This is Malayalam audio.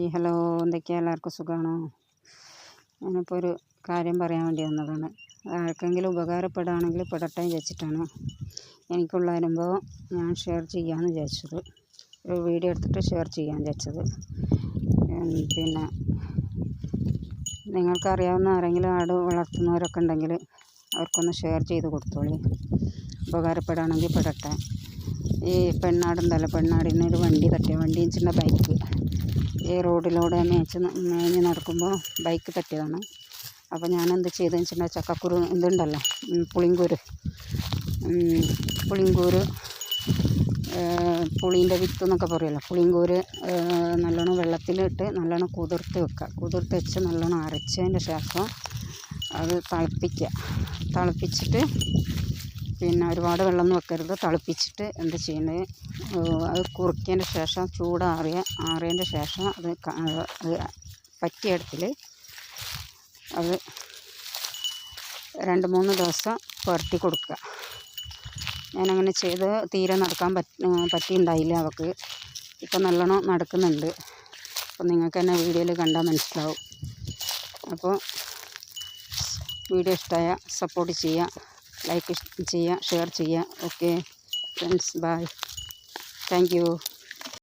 ഹായ് ഹലോ, എന്തൊക്കെയാണ്? എല്ലാവർക്കും സുഖമാണോ? ഞാനിപ്പോൾ ഒരു കാര്യം പറയാൻ വേണ്ടി വന്നതാണ്. ആർക്കെങ്കിലും ഉപകാരപ്പെടുകയാണെങ്കിൽ പെടട്ടെ വിചാരിച്ചിട്ടാണ്. എനിക്കുള്ള അനുഭവം ഞാൻ ഷെയർ ചെയ്യാമെന്ന് വിചാരിച്ചത്. ഒരു വീഡിയോ എടുത്തിട്ട് ഷെയർ ചെയ്യാൻ വിചാരിച്ചത്. പിന്നെ നിങ്ങൾക്കറിയാവുന്ന ആരെങ്കിലും ആട് വളർത്തുന്നവരൊക്കെ ഉണ്ടെങ്കിൽ അവർക്കൊന്ന് ഷെയർ ചെയ്ത് കൊടുത്തോളി. ഉപകാരപ്പെടുകയാണെങ്കിൽ പെടട്ടെ. ഈ പെണ്ണാടുണ്ടല്ലോ, പെണ്ണാടിന് ഒരു വണ്ടി തട്ടിയ വണ്ടി വെച്ചിട്ടുള്ള ബൈക്ക് ഈ റോഡിലൂടെ മേഞ്ഞ് നടക്കുമ്പോൾ ബൈക്ക് തട്ടിയതാണ്. അപ്പോൾ ഞാൻ എന്ത് ചെയ്തതെന്ന് വെച്ചിട്ടുണ്ടെങ്കിൽ ചക്കക്കുരു ഇതുണ്ടല്ലോ, പുളിങ്കൂര് പുളീൻ്റെ വിത്ത് എന്നൊക്കെ പറയുമല്ലോ, പുളിങ്കൂര് നല്ലോണം വെള്ളത്തിലിട്ട് നല്ലോണം കുതിർത്ത് വെക്കുക. കുതിർത്ത് വെച്ച് നല്ലോണം അരച്ചതിൻ്റെ ശേഷം അത് തിളപ്പിച്ചിട്ട് പിന്നെ ഒരുപാട് വെള്ളമൊന്നും വെക്കരുത്. തിളപ്പിച്ചിട്ട് എന്ത് ചെയ്യേണ്ടത്, അത് കുറുക്കിയതിൻ്റെ ശേഷം ആറിയതിൻ്റെ ശേഷം അത് പറ്റിയ അടുപ്പിൽ അത് 2-3 ദിവസം പുരട്ടി കൊടുക്കുക. ഞാനങ്ങനെ ചെയ്ത് തീരെ നടക്കാൻ പറ്റിയിട്ടുണ്ടായില്ല അവൾക്ക്. ഇപ്പം നല്ലോണം നടക്കുന്നുണ്ട്. അപ്പം നിങ്ങൾക്ക് തന്നെ വീഡിയോയിൽ കണ്ടാൽ മനസ്സിലാവും. അപ്പോൾ വീഡിയോ ഇഷ്ടമായ സപ്പോർട്ട് ചെയ്യുക, ലൈക്ക് ചെയ്യുക, ഷെയർ ചെയ്യുക. Okay friends, bye. Thank U.